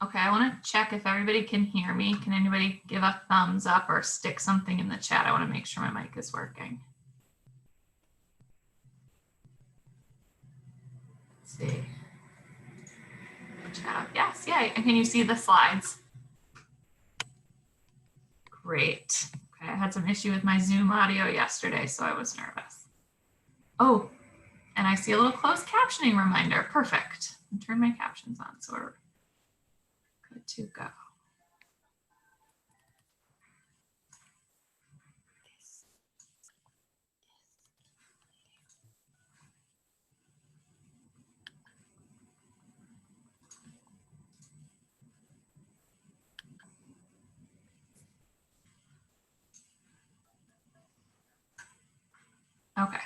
Okay, I want to check if everybody can hear me. Can anybody give a thumbs up or stick something in the chat? I want to make sure my mic is working. Let's see. Chat. Yes, yeah. Can you see the slides? Great. Okay, I had some issue with my Zoom audio yesterday, so I was nervous. Oh, and I see a little closed captioning reminder. Perfect. And turn my captions on, so we're good to go. Okay.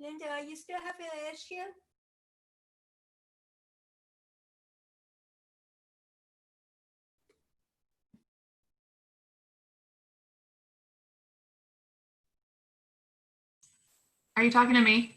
Linda, are you still having an issue? Are you talking to me?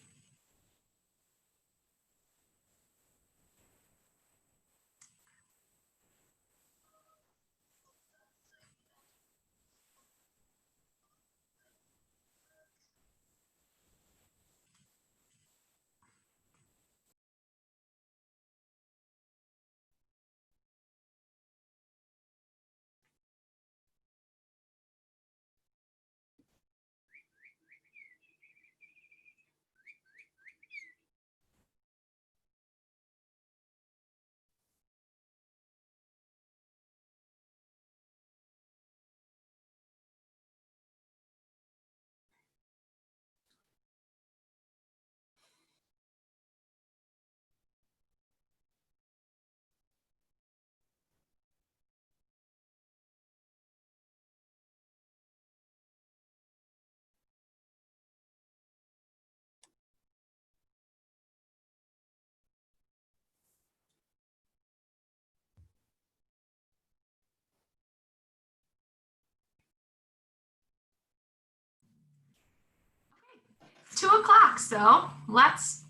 It's 2 o'clock, so let's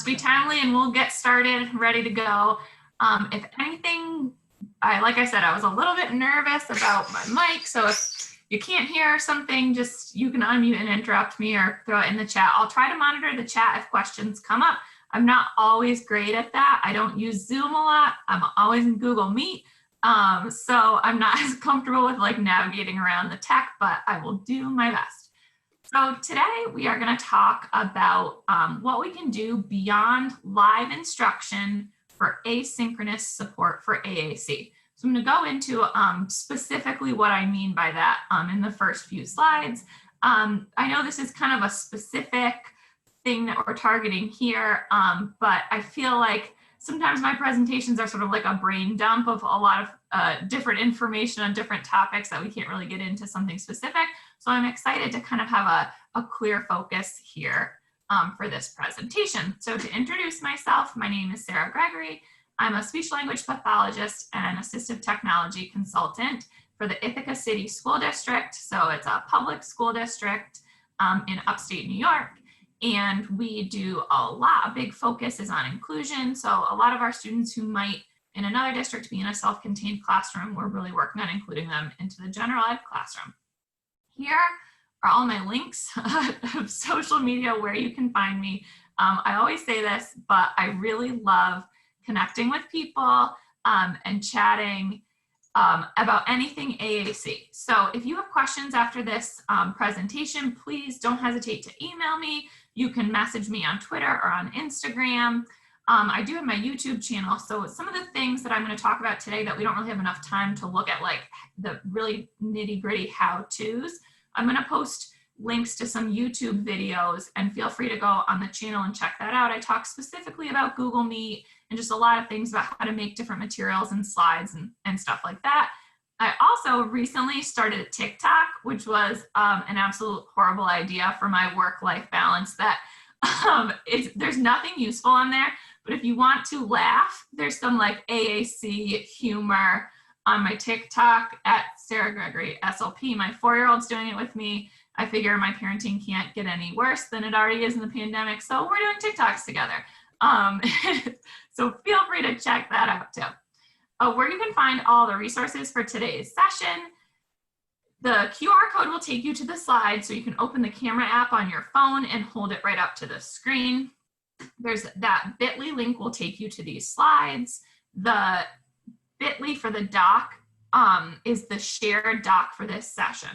be timely and we'll get started, ready to go. If anything, like I said, I was a little bit nervous about my mic, so if you can't hear something, just you can unmute and interrupt me or throw it in the chat. I'll try to monitor the chat if questions come up. I'm not always great at that. I don't use Zoom a lot. I'm always in Google Meet. So I'm not as comfortable with like navigating around the tech, but I will do my best. So today we are going to talk about what we can do beyond live instruction for asynchronous support for AAC. So I'm going to go into specifically what I mean by that in the first few slides. I know this is kind of a specific thing that we're targeting here, but I feel like sometimes my presentations are sort of like a brain dump of a lot of different information on different topics that we can't really get into something specific. So I'm excited to kind of have a clear focus here for this presentation. So to introduce myself, my name is Sarah Gregory. I'm a speech-language pathologist and assistive technology consultant for the Ithaca City School District. So it's a public school district in upstate New York. And we do a big focus is on inclusion. So a lot of our students who might in another district be in a self-contained classroom, we're really working on including them into the general ed classroom. Here, are all my links of social media where you can find me. I always say this, but I really love connecting with people and chatting about anything AAC. So if you have questions after this presentation, please don't hesitate to email me. You can message me on Twitter or on Instagram. I do have my YouTube channel. So some of the things that I'm going to talk about today that we don't really have enough time to look at, like the really nitty gritty how-tos, I'm going to post links to some YouTube videos, and feel free to go on the channel and check that out. I talk specifically about Google Meet and just a lot of things about how to make different materials and slides and stuff like that. I also recently started a TikTok, which was an absolute horrible idea for my work-life balance. That there's nothing useful on there, but if you want to laugh, there's some like AAC humor on my TikTok at Sarah Gregory SLP. My 4-year-old's doing it with me. I figure my parenting can't get any worse than it already is in the pandemic, so we're doing TikToks together. So feel free to check that out too. Where you can find all the resources for today's session. The QR code will take you to the slide, so you can open the camera app on your phone and hold it right up to the screen. There's that bit.ly link will take you to these slides. The bit.ly for the doc is the shared doc for this session.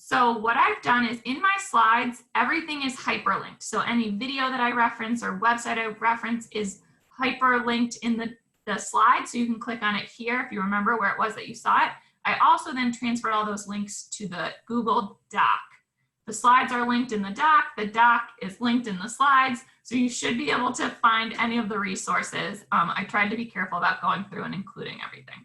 So what I've done is in my slides, everything is hyperlinked. So any video that I reference or website I reference is hyperlinked in the slide. So you can click on it here if you remember where it was that you saw it. I also then transferred all those links to the Google Doc. The slides are linked in the doc is linked in the slides. So you should be able to find any of the resources. I tried to be careful about going through and including everything.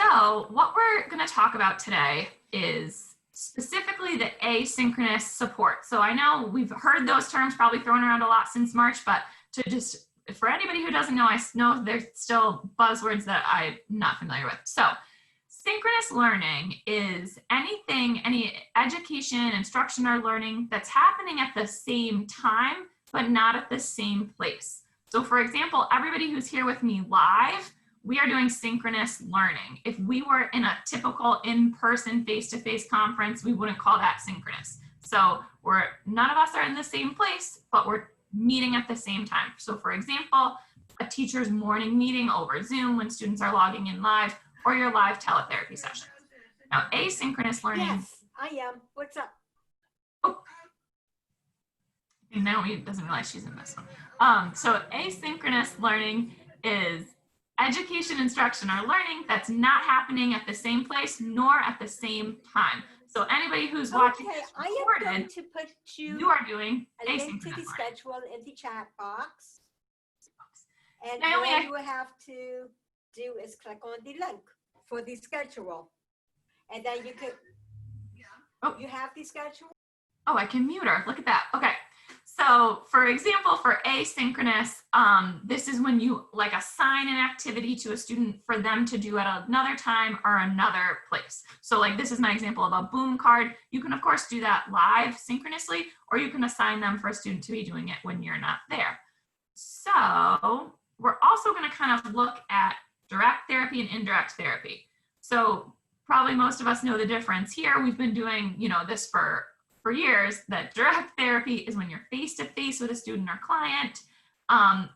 So what we're going to talk about today is specifically the asynchronous support. So I know we've heard those terms probably thrown around a lot since March, but to just, for anybody who doesn't know, I know there's still buzzwords that I'm not familiar with. So synchronous learning is anything, any education, instruction, or learning that's happening at the same time, but not at the same place. So for example, everybody who's here with me live, we are doing synchronous learning. If we were in a typical in-person face-to-face conference, we wouldn't call that synchronous. So none of us are in the same place, but we're meeting at the same time. So for example, a teacher's morning meeting over Zoom when students are logging in live, or your live teletherapy session. Now, asynchronous learning. Yes, I am. What's up? Oh. And now he doesn't realize she's in this one. So asynchronous learning is education, instruction, or learning that's not happening at the same place nor at the same time. So anybody who's watching this recorded, I am going to put you are doing a link asynchronous to the learning. schedule in the chat box. And Naomi, all you have to do is click on the link for the schedule. And then you can, you have the schedule? Oh, I can mute her. Look at that. Okay. So for example, for asynchronous, this is when you like assign an activity to a student for them to do at another time or another place. So like this is my example of a boom card. You can of course do that live synchronously, or you can assign them for a student to be doing it when you're not there. So we're also going to kind of look at direct therapy and indirect therapy. So probably most of us know the difference here. We've been doing, this for years, that direct therapy is when you're face-to-face with a student or client,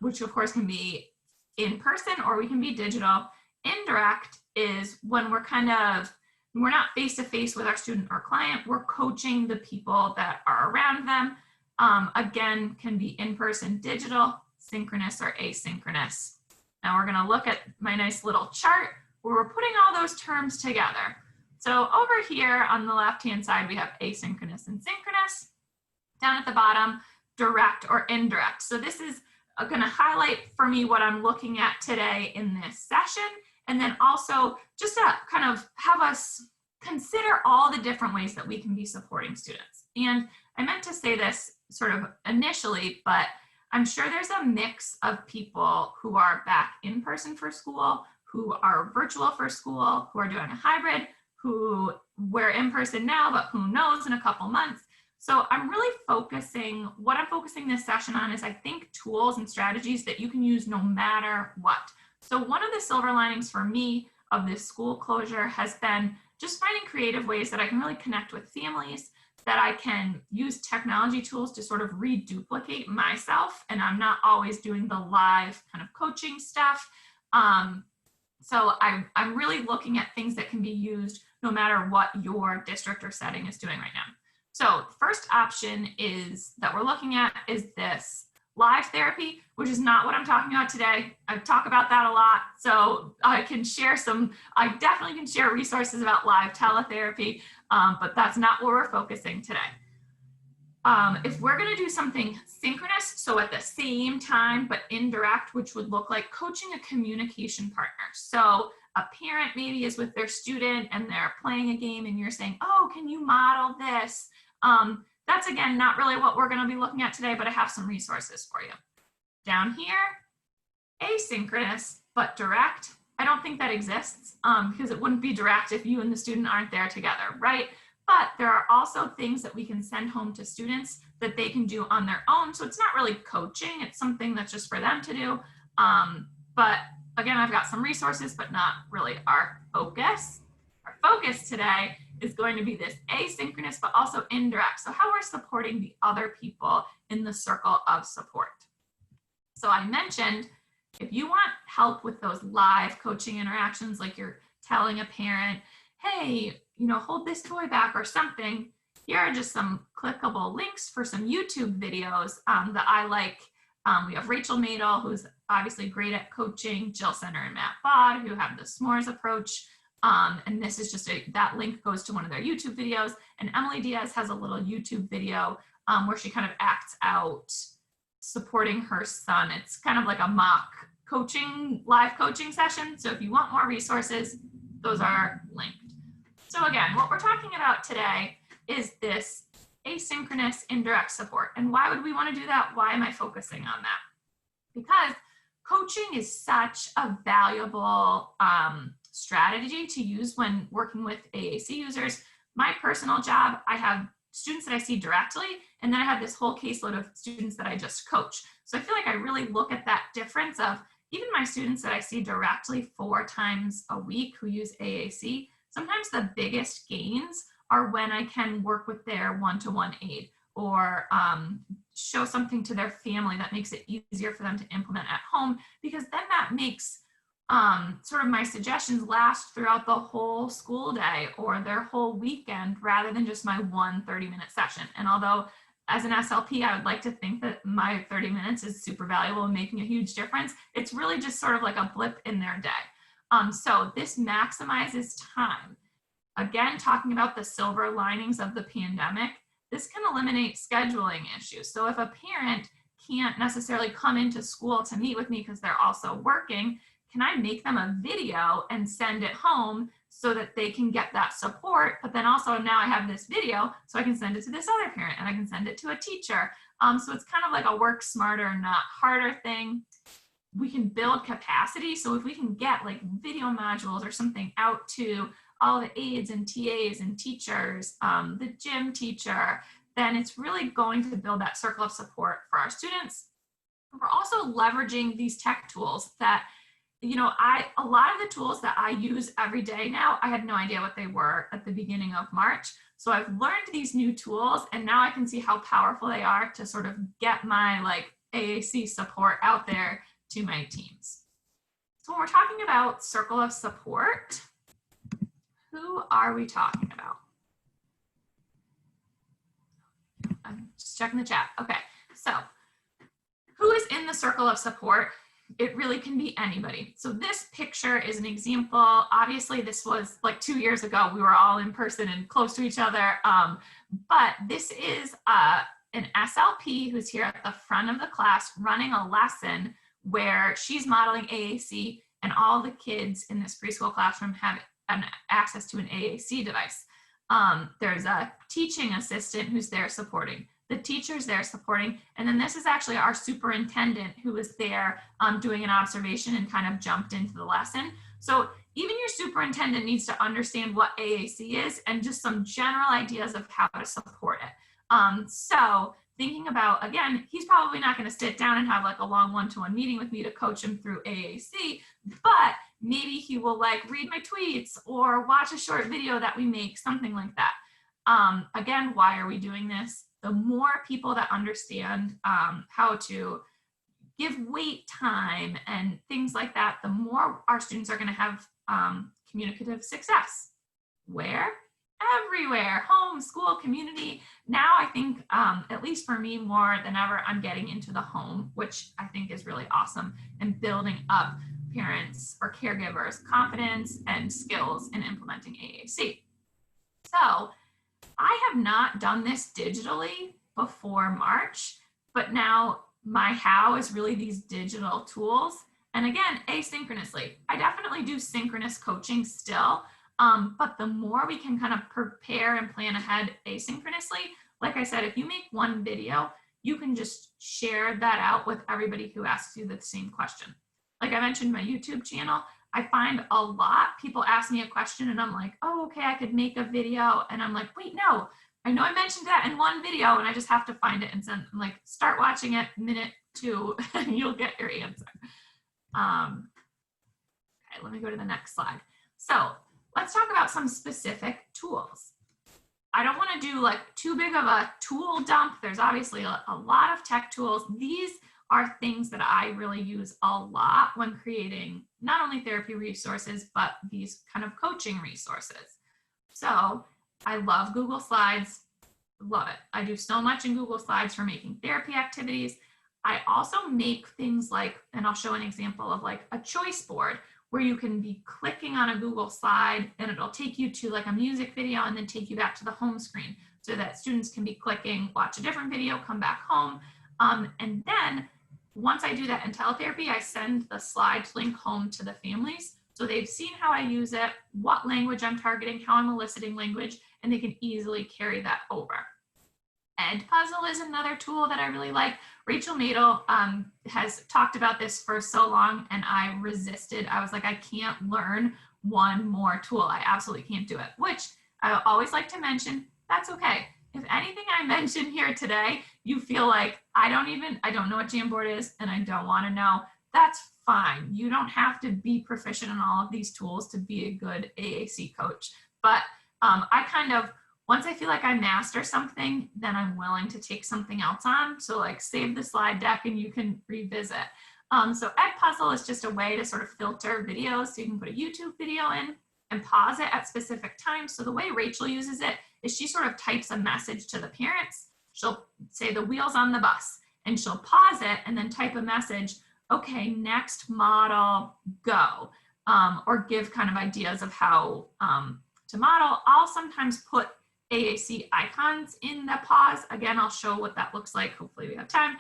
which of course can be in person or we can be digital. Indirect is when we're not face-to-face with our student or client, we're coaching the people that are around them. Again, can be in-person, digital, synchronous, or asynchronous. Now we're gonna look at my nice little chart where we're putting all those terms together. So over here on the left-hand side, we have asynchronous and synchronous. Down at the bottom, direct or indirect. So this is going to highlight for me what I'm looking at today in this session. And then also just to kind of have us consider all the different ways that we can be supporting students. And I meant to say this sort of initially, but I'm sure there's a mix of people who are back in person for school, who are virtual for school, who are doing a hybrid, who we're in person now, but who knows in a couple months. So I'm really what I'm focusing this session on is I think tools and strategies that you can use no matter what. So one of the silver linings for me of this school closure has been just finding creative ways that I can really connect with families, that I can use technology tools to sort of reduplicate myself, and I'm not always doing the live kind of coaching stuff. So I'm really looking at things that can be used no matter what your district or setting is doing right now. So the first option is that we're looking at is this live therapy, which is not what I'm talking about today. I talk about that a lot, so I definitely can share resources about live teletherapy, but that's not where we're focusing today. If we're going to do something synchronous, so at the same time, but indirect, which would look like coaching a communication partner. So a parent maybe is with their student and they're playing a game and you're saying, oh, can you model this? That's, again, not really what we're going to be looking at today, but I have some resources for you. Down here, asynchronous, but direct. I don't think that exists because it wouldn't be direct if you and the student aren't there together, right? But there are also things that we can send home to students that they can do on their own. So it's not really coaching. It's something that's just for them to do. But again, I've got some resources, but not really our focus. Our focus today is going to be this asynchronous, but also indirect. So how we're supporting the other people in the circle of support. So I mentioned, if you want help with those live coaching interactions, like you're telling a parent, hey, hold this toy back or something, here are just some clickable links for some YouTube videos that I like. We have Rachel Madel, who's obviously great at coaching, Jill Center and Matt Bod, who have the s'mores approach. And this is just that link goes to one of their YouTube videos. And Emily Diaz has a little YouTube video where she kind of acts out supporting her son. It's kind of like a mock live coaching session. So if you want more resources, those are linked. So again, what we're talking about today is this asynchronous indirect support. And why would we want to do that? Why am I focusing on that? Because coaching is such a valuable strategy to use when working with AAC users. My personal job, I have students that I see directly, and then I have this whole caseload of students that I just coach. So I feel like I really look at that difference of even my students that I see directly 4 times a week who use AAC, sometimes the biggest gains are when I can work with their one-to-one aid or show something to their family that makes it easier for them to implement at home, because then that makes sort of my suggestions last throughout the whole school day or their whole weekend rather than just my one 30-minute session. And although as an SLP, I would like to think that my 30 minutes is super valuable and making a huge difference, it's really just sort of like a blip in their day. So this maximizes time. Again, talking about the silver linings of the pandemic, this can eliminate scheduling issues. So if a parent can't necessarily come into school to meet with me because they're also working, can I make them a video and send it home so that they can get that support? But then also now I have this video, so I can send it to this other parent and I can send it to a teacher. So it's kind of like a work smarter, not harder thing. We can build capacity. So if we can get like video modules or something out to all the aides and TAs and teachers, the gym teacher, then it's really going to build that circle of support for our students. We're also leveraging these tech tools that, a lot of the tools that I use every day now, I had no idea what they were at the beginning of March. So I've learned these new tools and now I can see how powerful they are to sort of get my AAC support out there to my teams. So when we're talking about circle of support, who are we talking about? I'm just checking the chat. Okay, so who is in the circle of support? It really can be anybody. So this picture is an example. Obviously, this was like 2 years ago. We were all in person and close to each other. But this is an SLP who's here at the front of the class running a lesson where she's modeling AAC, and all the kids in this preschool classroom have access to an AAC device. There's a teaching assistant who's there supporting. The teacher's there supporting, and then this is actually our superintendent who was there doing an observation and kind of jumped into the lesson. So even your superintendent needs to understand what AAC is and just some general ideas of how to support it. So thinking about, again, he's probably not going to sit down and have like a long one-to-one meeting with me to coach him through AAC, but maybe he will like read my tweets or watch a short video that we make, something like that. Again, why are we doing this? The more people that understand how to give wait time and things like that, the more our students are going to have communicative success. Where? Everywhere, home, school, community. Now I think, at least for me, more than ever, I'm getting into the home, which I think is really awesome, and building up parents or caregivers' confidence and skills in implementing AAC. So I have not done this digitally before March, but now my how is really these digital tools. And again, asynchronously. I definitely do synchronous coaching still, but the more we can kind of prepare and plan ahead asynchronously, like I said, if you make one video, you can just share that out with everybody who asks you the same question. Like I mentioned, my YouTube channel, I find a lot people ask me a question and I'm like, oh, okay, I could make a video. And I'm like, wait, no, I know I mentioned that in one video and I just have to find it and send, I'm like, start watching it minute 2 and you'll get your answer. Okay, let me go to the next slide. So let's talk about some specific tools. I don't want to do like too big of a tool dump. There's obviously a lot of tech tools. These are things that I really use a lot when creating not only therapy resources, but these kind of coaching resources. So I love Google Slides, love it. I do so much in Google Slides for making therapy activities. I also make things like, and I'll show an example of like a choice board where you can be clicking on a Google slide and it'll take you to like a music video and then take you back to the home screen so that students can be clicking, watch a different video, come back home. And then once I do that in teletherapy, I send the slides link home to the families. So they've seen how I use it, what language I'm targeting, how I'm eliciting language, and they can easily carry that over. Edpuzzle is another tool that I really like. Rachel Madel has talked about this for so long and I resisted. I was like, I can't learn one more tool. I absolutely can't do it, which I always like to mention, that's okay. If anything I mention here today, you feel like I don't know what Jamboard is and I don't want to know, that's fine. You don't have to be proficient in all of these tools to be a good AAC coach. But I kind of, once I feel like I master something, then I'm willing to take something else on. So like save the slide deck and you can revisit. So Edpuzzle is just a way to sort of filter videos. So you can put a YouTube video in and pause it at specific times. So the way Rachel uses it is she sort of types a message to the parents. She'll say the wheels on the bus and she'll pause it and then type a message, okay, next model, go, or give kind of ideas of how to model. I'll sometimes put AAC icons in the pause. Again, I'll show what that looks like. Hopefully we have time.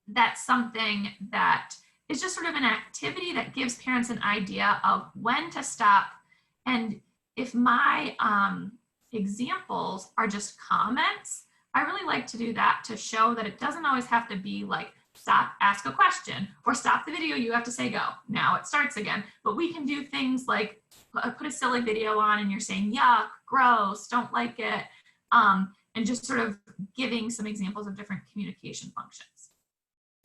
That's something that is just sort of an activity that gives parents an idea of when to stop. And if my examples are just comments, I really like to do that to show that it doesn't always have to be like, stop, ask a question, or stop the video, you have to say go. Now it starts again. But we can do things like put a silly video on and you're saying yuck, gross, don't like it, and just sort of giving some examples of different communication functions.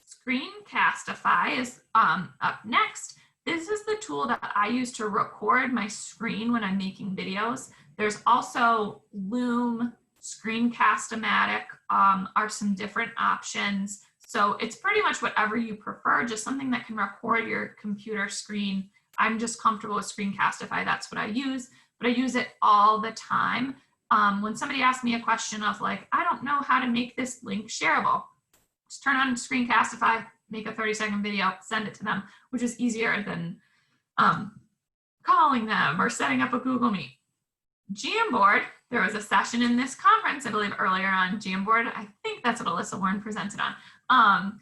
Screencastify is up next. This is the tool that I use to record my screen when I'm making videos. There's also Loom, Screencast-O-Matic are some different options. So it's pretty much whatever you prefer, just something that can record your computer screen. I'm just comfortable with Screencastify, that's what I use, but I use it all the time. When somebody asks me a question of like, I don't know how to make this link shareable, just turn on Screencastify, make a 30-second video, send it to them, which is easier than calling them or setting up a Google Meet. Jamboard, there was a session in this conference, I believe earlier on Jamboard. I think that's what Alyssa Warren presented on.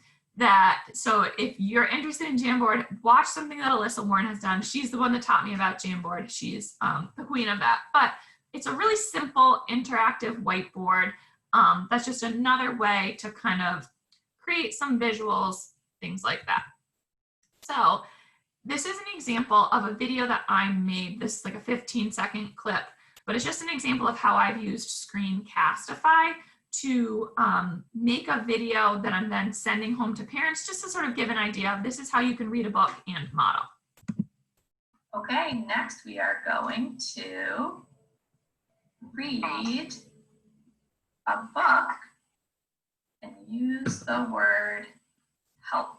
So if you're interested in Jamboard, watch something that Alyssa Warren has done. She's the one that taught me about Jamboard. She's the queen of that. But it's a really simple interactive whiteboard. That's just another way to kind of create some visuals, things like that. So this is an example of a video that I made. This is like a 15-second clip, but it's just an example of how I've used Screencastify to make a video that I'm then sending home to parents just to sort of give an idea of this is how you can read a book and model. Okay, next we are going to read a book and use the word help.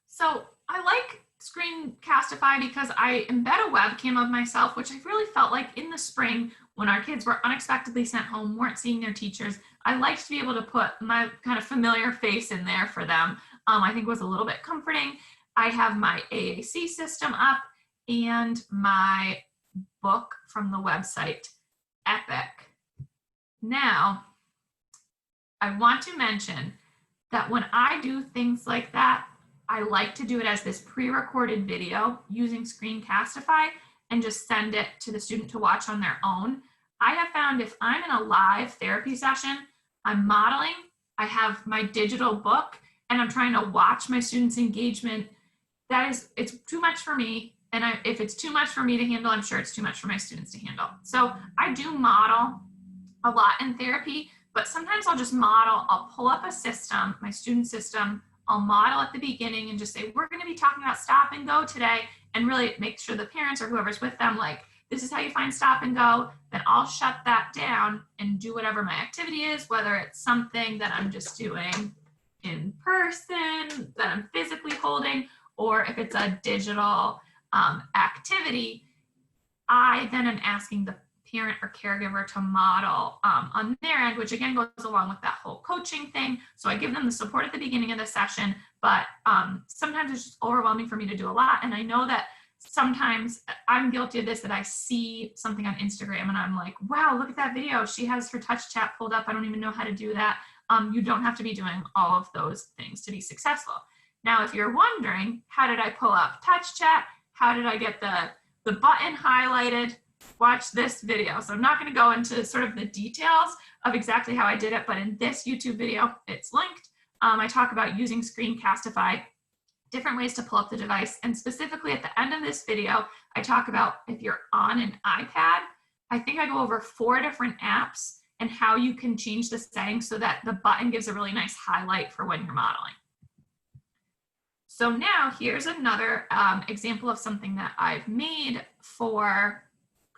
So I like Screencastify because I embed a webcam of myself, which I really felt like in the spring when our kids were unexpectedly sent home, weren't seeing their teachers, I liked to be able to put my kind of familiar face in there for them. I think it was a little bit comforting. I have my AAC system up and my book from the website, Epic. Now, I want to mention that when I do things like that, I like to do it as this pre-recorded video using Screencastify and just send it to the student to watch on their own. I have found if I'm in a live therapy session, I'm modeling, I have my digital book, and I'm trying to watch my students' engagement, it's too much for me. And if it's too much for me to handle, I'm sure it's too much for my students to handle. So I do model a lot in therapy, but sometimes I'll just model, I'll pull up a system, my student system, I'll model at the beginning and just say, we're going to be talking about stop and go today, and really make sure the parents or whoever's with them, like, this is how you find stop and go. Then I'll shut that down and do whatever my activity is, whether it's something that I'm just doing in person, that I'm physically holding, or if it's a digital activity. I then am asking the parent or caregiver to model on their end, which again goes along with that whole coaching thing. So I give them the support at the beginning of the session, but sometimes it's just overwhelming for me to do a lot. And I know that sometimes I'm guilty of this, that I see something on Instagram and I'm like, wow, look at that video. She has her TouchChat pulled up. I don't even know how to do that. You don't have to be doing all of those things to be successful. Now, if you're wondering, how did I pull up TouchChat? How did I get the button highlighted? Watch this video. So I'm not going to go into sort of the details of exactly how I did it, but in this YouTube video, it's linked. I talk about using Screencastify, different ways to pull up the device. And specifically at the end of this video, I talk about if you're on an iPad, I think I go over 4 different apps and how you can change the settings so that the button gives a really nice highlight for when you're modeling. So now here's another example of something that I've made for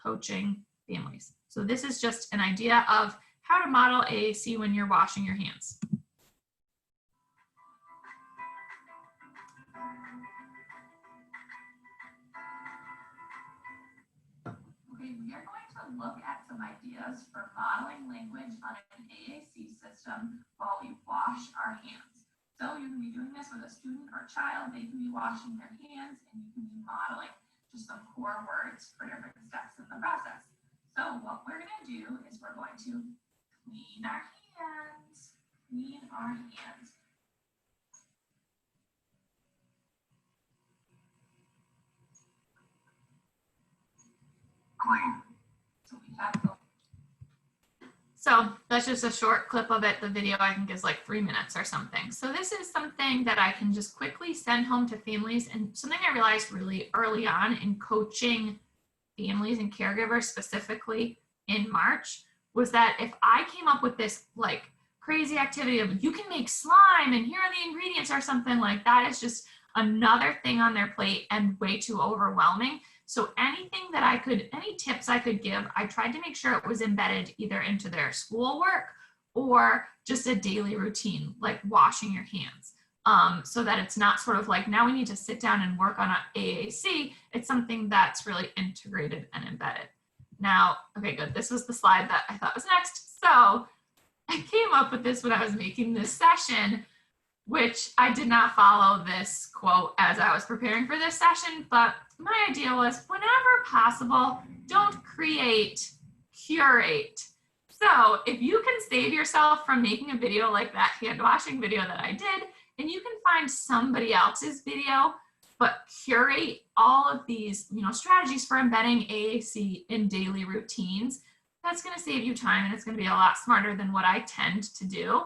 coaching families. So this is just an idea of how to model AAC when you're washing your hands. Okay, we are going to look at some ideas for modeling language on an AAC system while we wash our hands. So you can be doing this with a student or child. They can be washing their hands and you can be modeling just some core words for different steps in the process. So what we're going to do is we're going to clean our hands. Clean our hands. Clean. So we have the. So that's just a short clip of it. The video I think is like 3 minutes or something. So this is something that I can just quickly send home to families, and something I realized really early on in coaching families and caregivers specifically in March was that if I came up with this like crazy activity of you can make slime and here are the ingredients or something like that, is just another thing on their plate and way too overwhelming. So anything that I could, any tips I could give, I tried to make sure it was embedded either into their schoolwork or just a daily routine, like washing your hands. So that it's not sort of like, now we need to sit down and work on an AAC. It's something that's really integrated and embedded. Now, okay, good. This was the slide that I thought was next. So I came up with this when I was making this session, which I did not follow this quote as I was preparing for this session, but my idea was whenever possible, don't create, curate. So if you can save yourself from making a video like that hand washing video that I did, and you can find somebody else's video, but curate all of these, strategies for embedding AAC in daily routines, that's going to save you time and it's going to be a lot smarter than what I tend to do.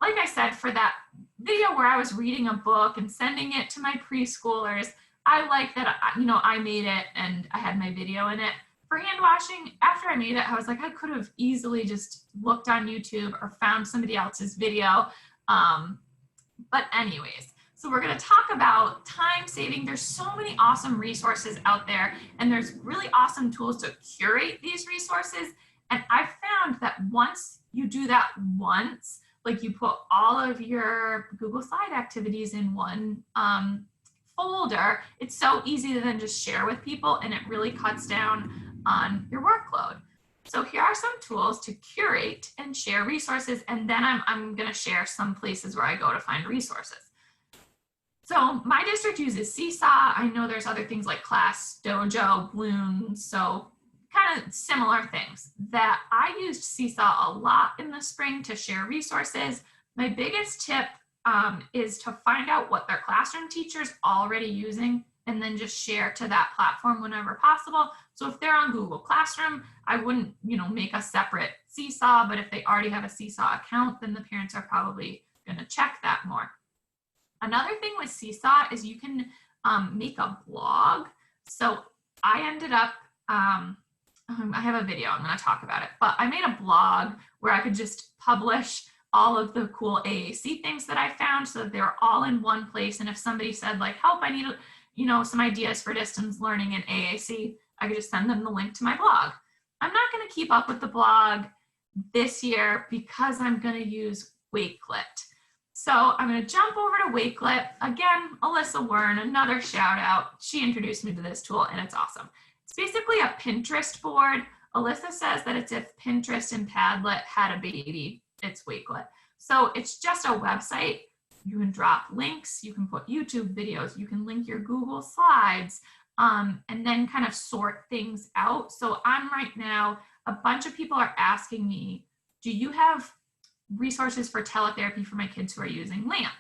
Like I said, for that video where I was reading a book and sending it to my preschoolers, I like that, I made it and I had my video in it. For hand washing, after I made it, I was like, I could have easily just looked on YouTube or found somebody else's video. But anyways, so we're going to talk about time saving. There's so many awesome resources out there, and there's really awesome tools to curate these resources. And I found that once you do that once, like you put all of your Google Slide activities in one folder, it's so easy to then just share with people, and it really cuts down on your workload. So here are some tools to curate and share resources, and then I'm going to share some places where I go to find resources. So my district uses Seesaw. I know there's other things like Class Dojo, Bloom, so kind of similar things. That I used Seesaw a lot in the spring to share resources. My biggest tip is to find out what their classroom teacher's already using and then just share to that platform whenever possible. So if they're on Google Classroom, I wouldn't, make a separate Seesaw, but if they already have a Seesaw account, then the parents are probably going to check that more. Another thing with Seesaw is you can make a blog. So I ended up, I have a video, I'm going to talk about it, but I made a blog where I could just publish all of the cool AAC things that I found so that they were all in one place. And if somebody said like, help, I need, some ideas for distance learning in AAC, I could just send them the link to my blog. I'm not going to keep up with the blog this year because I'm going to use Wakelet. So I'm going to jump over to Wakelet. Again, Alyssa Wern, another shout out. She introduced me to this tool and it's awesome. It's basically a Pinterest board. Alyssa says that it's if Pinterest and Padlet had a baby, it's Wakelet. So it's just a website. You can drop links, you can put YouTube videos, you can link your Google Slides, and then kind of sort things out. So I'm right now, a bunch of people are asking me, do you have resources for teletherapy for my kids who are using LAMP?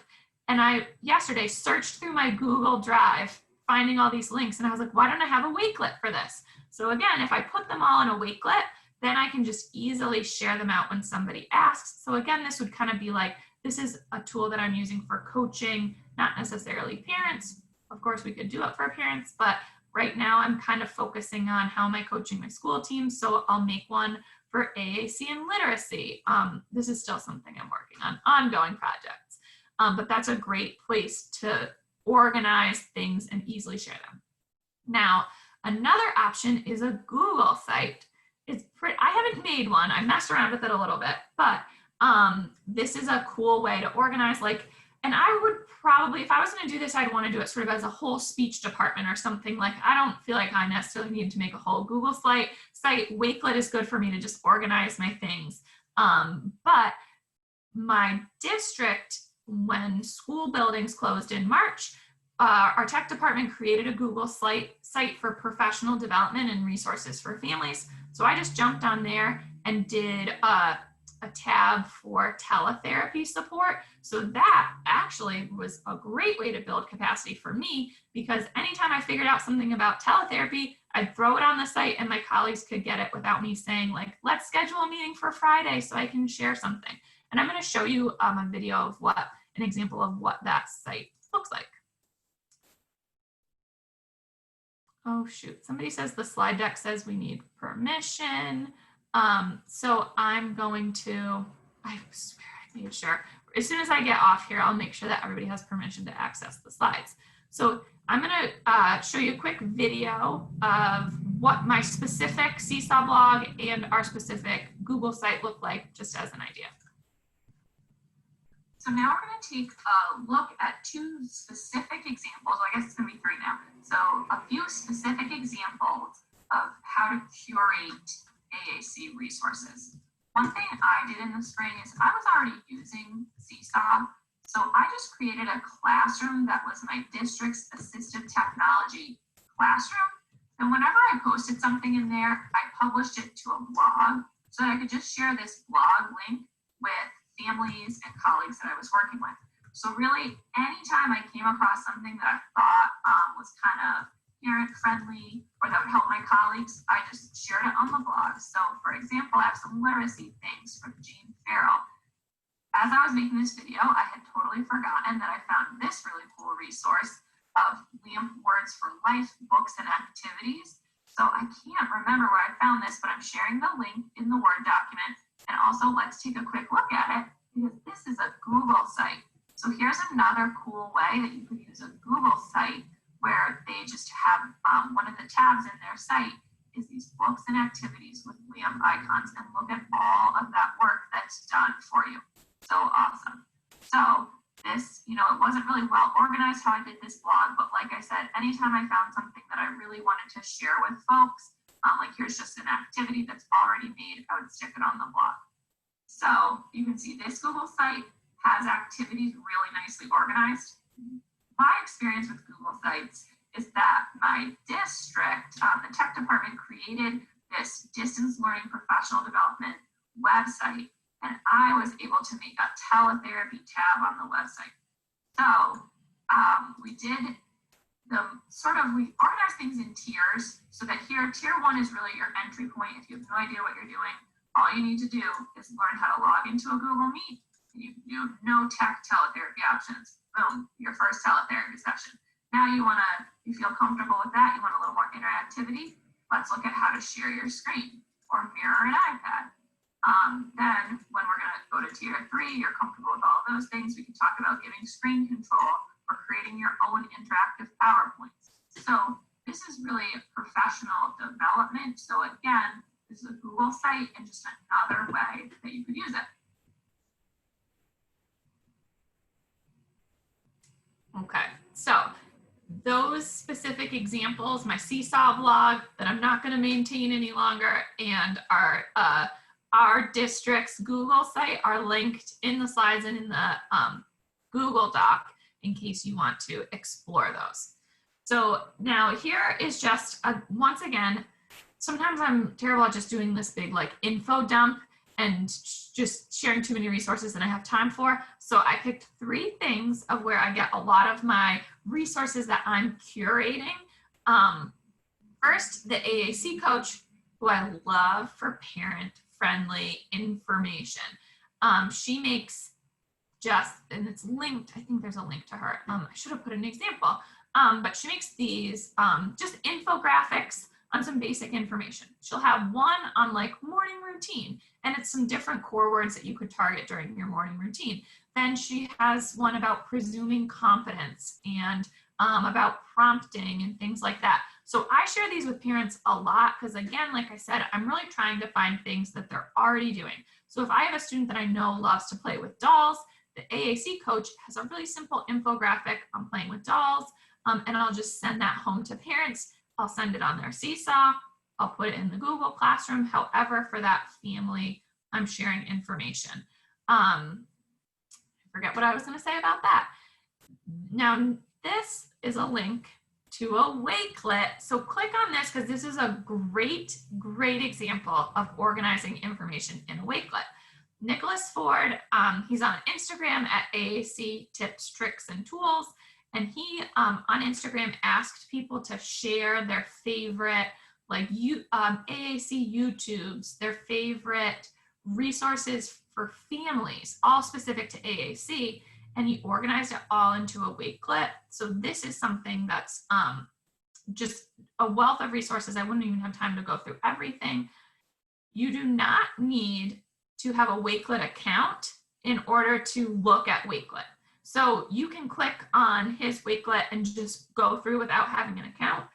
And I yesterday searched through my Google Drive, finding all these links, and I was like, why don't I have a Wakelet for this? So again, if I put them all in a Wakelet, then I can just easily share them out when somebody asks. So again, this would kind of be like, this is a tool that I'm using for coaching, not necessarily parents. Of course, we could do it for parents, but right now I'm kind of focusing on how am I coaching my school team. So I'll make one for AAC and literacy. This is still something I'm working on, ongoing projects. But that's a great place to organize things and easily share them. Now, another option is a Google site. I haven't made one. I messed around with it a little bit, but this is a cool way to organize, and I would probably, if I was going to do this, I'd want to do it sort of as a whole speech department or something. Like, I don't feel like I necessarily need to make a whole Google site. Wakelet is good for me to just organize my things. But my district, when school buildings closed in March, our tech department created a Google site for professional development and resources for families. So I just jumped on there and did a tab for teletherapy support. So that actually was a great way to build capacity for me, because anytime I figured out something about teletherapy, I'd throw it on the site and my colleagues could get it without me saying like, let's schedule a meeting for Friday so I can share something. And I'm going to show you a video of an example of what that site looks like. Oh shoot, somebody says the slide deck says we need permission. So I'm going to, I swear I made sure, as soon as I get off here, I'll make sure that everybody has permission to access the slides. So I'm going to show you a quick video of what my specific Seesaw blog and our specific Google site look like, just as an idea. So now we're going to take a look at two specific examples. I guess it's going to be three now. So a few specific examples of how to curate AAC resources. One thing I did in the spring is I was already using Seesaw. So I just created a classroom that was my district's Assistive Technology classroom. And whenever I posted something in there, I published it to a blog so that I could just share this blog link with families and colleagues that I was working with. So really, anytime I came across something that I thought was kind of parent friendly or that would help my colleagues, I just shared it on the blog. So for example, I have some literacy things from Jean Farrell. As I was making this video, I had totally forgotten that I found this really cool resource of LAMP Words for Life books and activities. So I can't remember where I found this, but I'm sharing the link in the Word document. And also let's take a quick look at it, because this is a Google site. So here's another cool way that you could use a Google site one of the tabs in their site is these books and activities with lamp icons, and look at all of that work that's done for you. So awesome. So this, you know, it wasn't really well organized how I did this blog, but like I said, anytime I found something that I really wanted to share with folks, like here's just an activity that's already made, I would stick it on the blog. So you can see this Google site has activities really nicely organized. My experience with Google Sites is that my district, the tech department, created this distance learning professional development website, and I was able to make a teletherapy tab on the website. So we did we organized things in tiers, so that here, tier 1 is really your entry point. If you have no idea what you're doing, all you need to do is learn how to log into a Google Meet, and you can do no tech teletherapy options. Boom, your first teletherapy session. Now you feel comfortable with that, you want a little more interactivity, let's look at how to share your screen or mirror an iPad. Then when we're gonna go to tier 3, you're comfortable with all of those things, we can talk about giving screen control or creating your own interactive PowerPoints. So this is really professional development. So again, this is a Google site and just another way that you could use it. Okay, so those specific examples, my Seesaw blog that I'm not going to maintain any longer, and our district's Google site are linked in the slides and in the Google Doc in case you want to explore those. So now here is just, once again, sometimes I'm terrible at just doing this big like info dump and just sharing too many resources that I have time for. So I picked 3 things of where I get a lot of my resources that I'm curating. First, the AAC coach, who I love for parent-friendly information. She makes and it's linked, I think there's a link to her. I should have put an example, but she makes these just infographics on some basic information. She'll have one on like morning routine, and it's some different core words that you could target during your morning routine. Then she has one about presuming competence and about prompting and things like that. So I share these with parents a lot because, again, like I said, I'm really trying to find things that they're already doing. So if I have a student that I know loves to play with dolls, the AAC coach has a really simple infographic on playing with dolls, and I'll just send that home to parents. I'll send it on their Seesaw. I'll put it in the Google Classroom. However, for that family, I'm sharing information. I forget what I was going to say about that. Now, this is a link to a Wakelet. So click on this because this is a great example of organizing information in a Wakelet. Nicholas Ford, he's on Instagram at AAC Tips, Tricks, and Tools. And he, on Instagram, asked people to share their favorite, like AAC YouTubes, their favorite resources for families, all specific to AAC. And he organized it all into a Wakelet. So this is something that's just a wealth of resources. I wouldn't even have time to go through everything. You do not need to have a Wakelet account in order to look at Wakelet. So you can click on his Wakelet and just go through without having an account.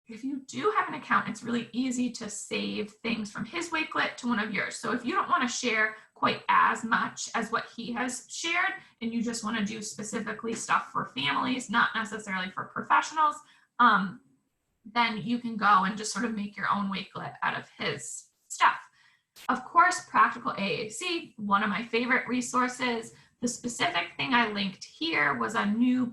If you do have an account, it's really easy to save things from his Wakelet to one of yours. So if you don't want to share quite as much as what he has shared, and you just want to do specifically stuff for families, not necessarily for professionals, then you can go and just sort of make your own Wakelet out of his stuff. Of course, Practical AAC, one of my favorite resources. The specific thing I linked here was a new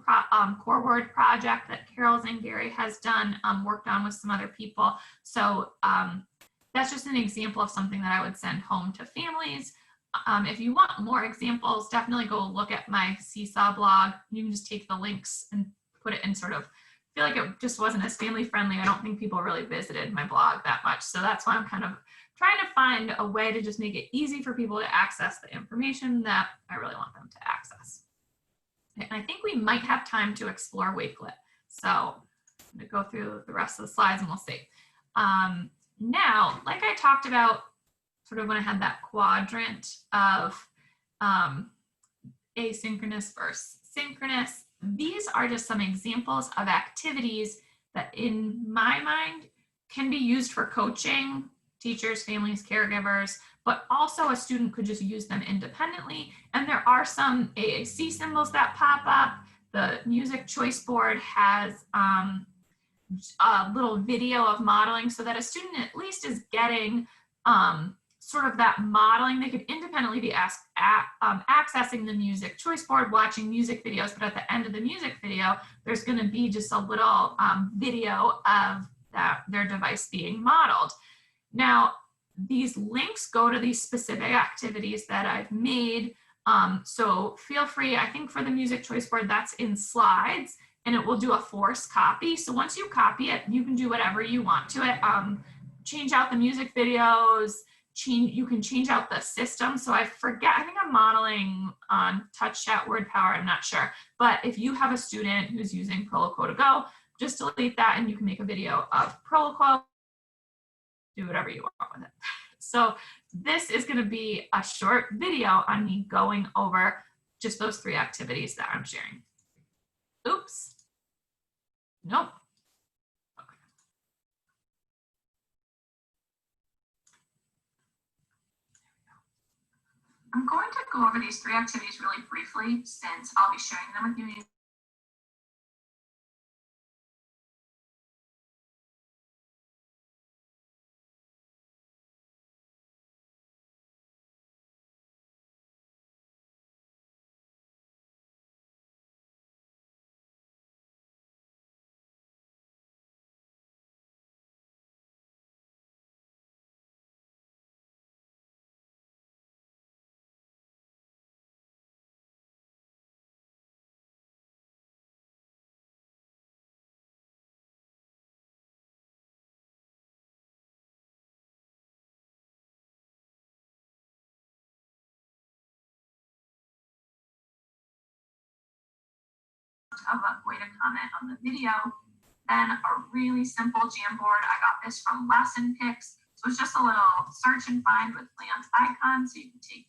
core word project that Carol Zangari has done, worked on with some other people. So that's just an example of something that I would send home to families. If you want more examples, definitely go look at my Seesaw blog. You can just take the links and put it in sort of, I feel like it just wasn't as family friendly. I don't think people really visited my blog that much. So that's why I'm kind of trying to find a way to just make it easy for people to access the information that I really want them to access. And I think we might have time to explore Wakelet. So I'm gonna go through the rest of the slides and we'll see. Now, like I talked about, sort of when I had that quadrant of asynchronous versus synchronous, these are just some examples of activities that in my mind can be used for coaching teachers, families, caregivers, but also a student could just use them independently. And there are some AAC symbols that pop up. The music choice board has a little video of modeling so that a student at least is getting sort of that modeling. They could independently be accessing the music choice board, watching music videos, but at the end of the music video, there's going to be just a little video of their device being modeled. Now, these links go to these specific activities that I've made. So feel free, I think for the music choice board, that's in slides, and it will do a forced copy. So once you copy it, you can do whatever you want to it. Change out the music videos, you can change out the system. So I forget, I think I'm modeling on TouchChat Word Power, I'm not sure. But if you have a student who's using Proloquo to go, just delete that and you can make a video of Proloquo, do whatever you want with it. So this is going to be a short video on me going over just those 3 activities that I'm sharing. Oops. Nope. Okay. I'm going to go over these 3 activities really briefly since I'll be sharing them with you. Of a way to comment on the video. Then a really simple Jamboard. I got this from Lesson Picks. So it's just a little search and find with Leon's icons. So you can take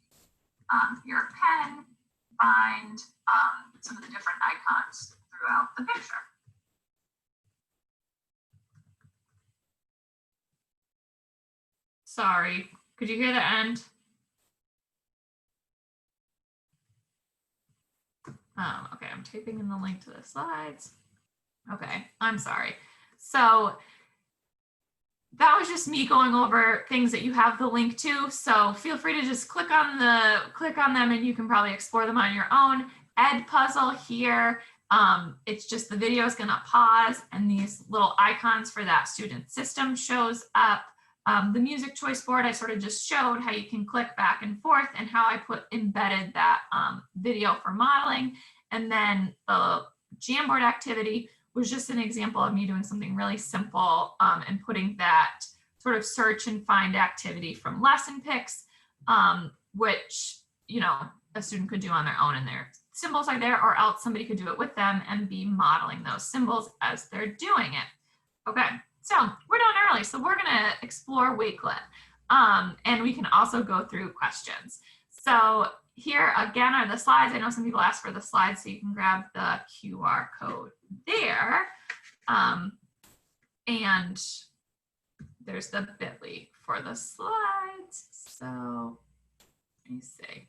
your pen, find some of the different icons throughout the picture. Sorry, could you hear the end? Okay, I'm typing in the link to the slides. Okay, I'm sorry. So that was just me going over things that you have the link to. So feel free to just click on them and you can probably explore them on your own. Ed puzzle here. It's just the video is going to pause and these little icons for that student system shows up. The music choice board, I sort of just showed how you can click back and forth and how I embedded that video for modeling. And then the Jamboard activity was just an example of me doing something really simple and putting that sort of search and find activity from Lesson Picks, which, you know, a student could do on their own and their symbols are there, or else somebody could do it with them and be modeling those symbols as they're doing it. Okay. So we're done early, so we're going to explore Wakelet, and we can also go through questions. So here again are the slides. I know some people ask for the slides, so you can grab the QR code there, and there's the bit.ly for the slides. So let me see.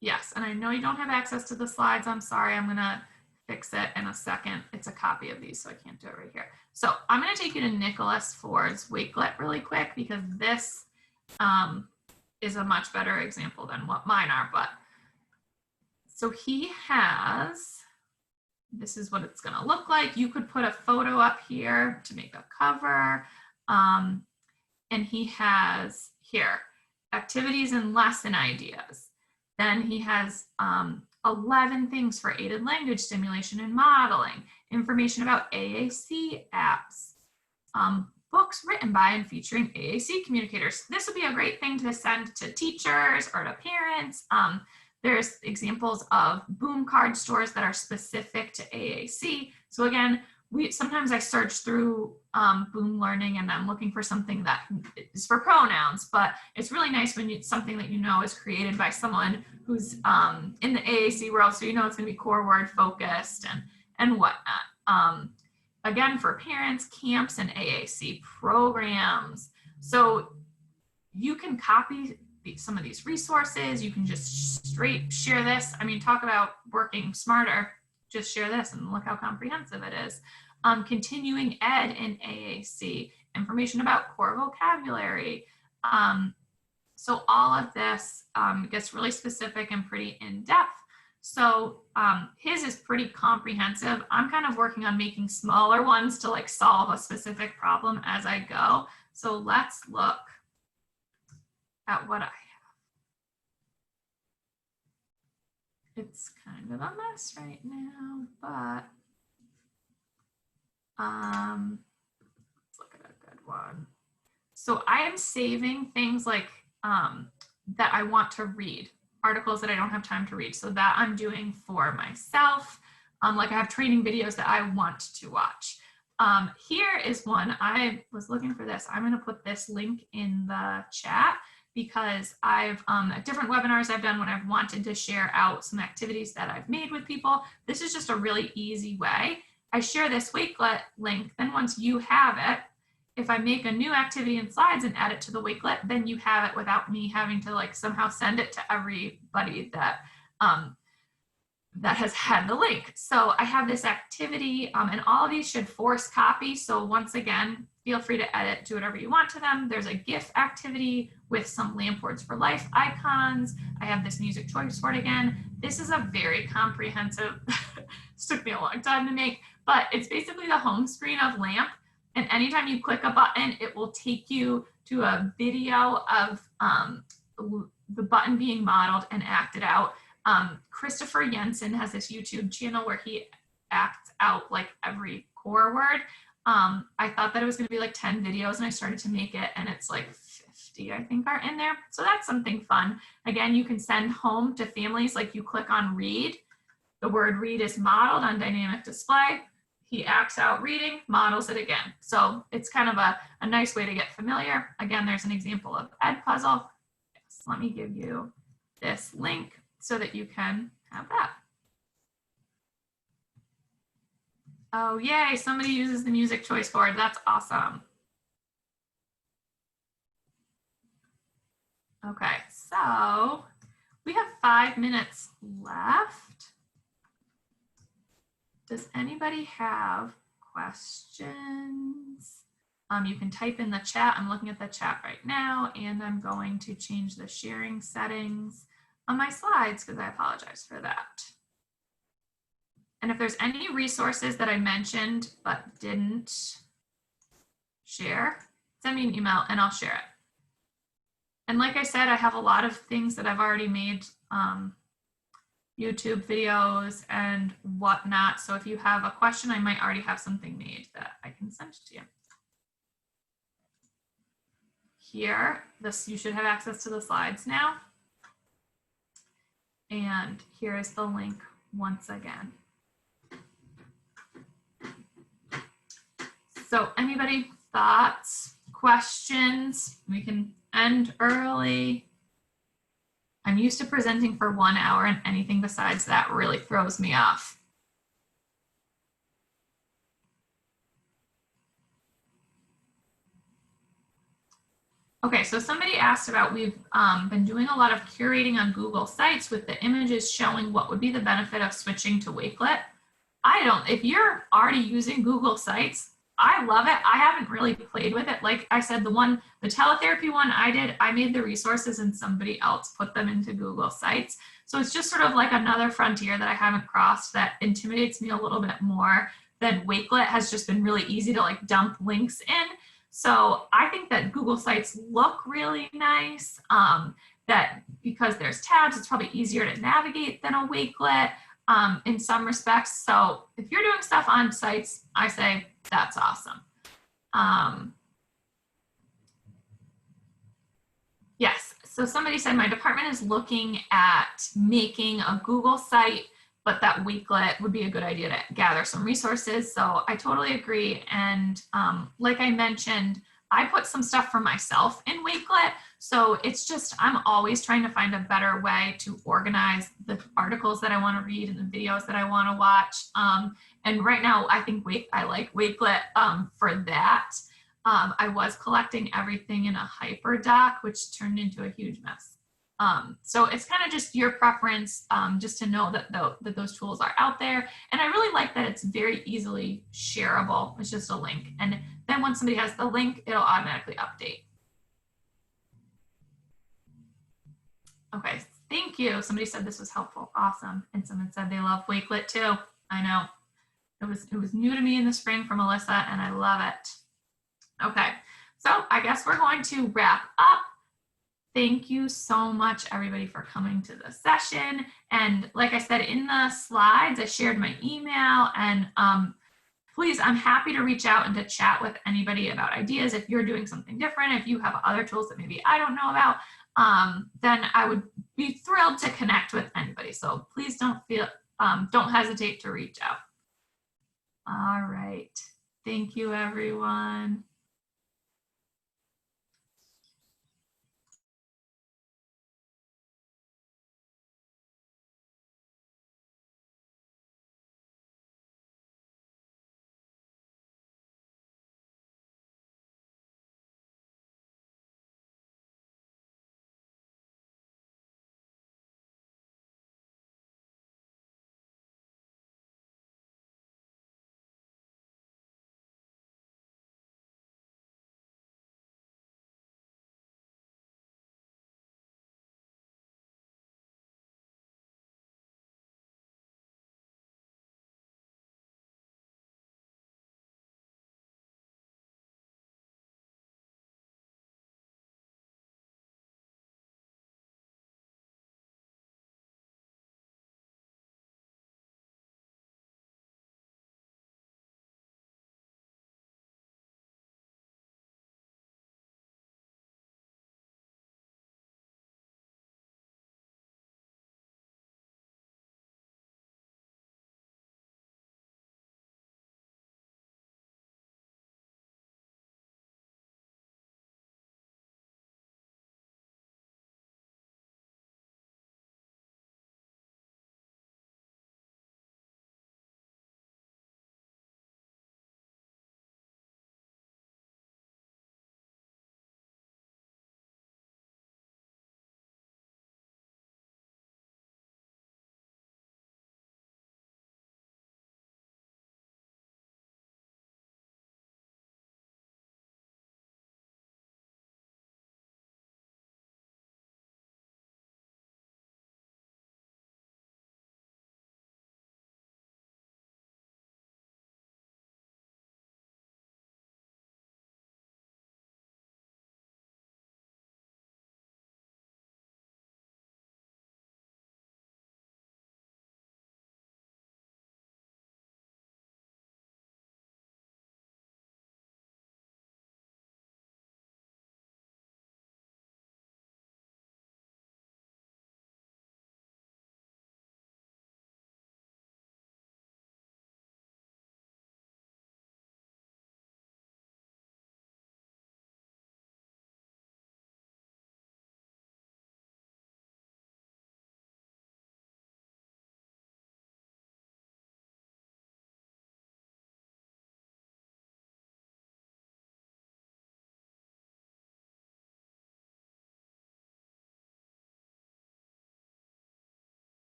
Yes, and I know you don't have access to the slides. I'm sorry, I'm going to fix it in a second. It's a copy of these, so I can't do it right here. So I'm going to take you to Nicholas Ford's Wakelet really quick because this is a much better example than what mine are. But so he has, this is what it's going to look like. You could put a photo up here to make a cover. And he has here activities and lesson ideas. Then he has 11 things for aided language stimulation and modeling, information about AAC apps, books written by and featuring AAC communicators. This would be a great thing to send to teachers or to parents. There's examples of boom card stores that are specific to AAC. So again, sometimes I search through Boom Learning and I'm looking for something that is for pronouns, but it's really nice when it's something that you know is created by someone who's in the AAC world, so you know it's going to be core word focused and whatnot. Again, for parents, camps, and AAC programs. So you can copy some of these resources. You can just straight share this. I mean, talk about working smarter. Just share this and look how comprehensive it is. Continuing ed in AAC, information about core vocabulary. So all of this gets really specific and pretty in-depth. So his is pretty comprehensive. I'm kind of working on making smaller ones to like solve a specific problem as I go. So let's look at what I have. It's kind of a mess right now, but let's look at a good one. So I am saving things like that I want to read, articles that I don't have time to read. So that I'm doing for myself. Like I have training videos that I want to watch. Here is one. I was looking for this. I'm going to put this link in the chat because I've at different webinars I've done when I've wanted to share out some activities that I've made with people. This is just a really easy way. I share this Wakelet link. Then once you have it, if I make a new activity in slides and add it to the Wakelet, then you have it without me having to like somehow send it to everybody that that has had the link. So I have this activity and all of these should force copy. So once again, feel free to edit, do whatever you want to them. There's a GIF activity with some lamp words for life icons. I have this music choice word again. This is a very comprehensive, this took me a long time to make, but it's basically the home screen of LAMP. And anytime you click a button, it will take you to a video of the button being modeled and acted out. Christopher Jensen has this YouTube channel where he acts out like every core word. I thought that it was going to be like 10 videos and I started to make it and it's like 50, I think, are in there. So that's something fun. Again, you can send home to families, like you click on read. The word read is modeled on dynamic display. He acts out reading, models it again. So it's kind of a nice way to get familiar. Again, there's an example of Edpuzzle. Yes, let me give you this link so that you can have that. Oh, yay, somebody uses the music choice board. That's awesome. Okay, so we have 5 minutes left. Does anybody have questions? You can type in the chat. I'm looking at the chat right now, and I'm going to change the sharing settings on my slides because I apologize for that. And if there's any resources that I mentioned but didn't share, send me an email and I'll share it. And like I said, I have a lot of things that I've already made, YouTube videos and whatnot. So if you have a question, I might already have something made that I can send to you. Here, you should have access to the slides now. And here is the link once again. So anybody, thoughts, questions? We can end early. I'm used to presenting for 1 hour and anything besides that really throws me off. Okay, so somebody asked about, we've been doing a lot of curating on Google Sites with the images showing what would be the benefit of switching to Wakelet. If you're already using Google Sites, I love it. I haven't really played with it. Like I said, the teletherapy one I did, I made the resources and somebody else put them into Google Sites. So it's just sort of like another frontier that I haven't crossed that intimidates me a little bit more than Wakelet has just been really easy to like dump links in. So I think that Google Sites look really nice, that because there's tabs, it's probably easier to navigate than a Wakelet in some respects. So if you're doing stuff on sites, I say that's awesome. Yes, so somebody said my department is looking at making a Google site, but that Wakelet would be a good idea to gather some resources. So I totally agree. And like I mentioned, I put some stuff for myself in Wakelet. So it's just, I'm always trying to find a better way to organize the articles that I want to read and the videos that I want to watch. And right now, I think I like Wakelet for that. I was collecting everything in a HyperDoc, which turned into a huge mess. So it's kind of just your preference, just to know that those tools are out there. And I really like that it's very easily shareable. It's just a link. And then once somebody has the link, it'll automatically update. Okay, thank you. Somebody said this was helpful. Awesome. And someone said they love Wakelet too. I know. It was new to me in the spring from Melissa, and I love it. Okay, so I guess we're going to wrap up. Thank you so much, everybody, for coming to the session. And like I said, in the slides, I shared my email. And please, I'm happy to reach out and to chat with anybody about ideas. If you're doing something different, if you have other tools that maybe I don't know about, then I would be thrilled to connect with anybody. So please don't hesitate to reach out. All right. Thank you, everyone.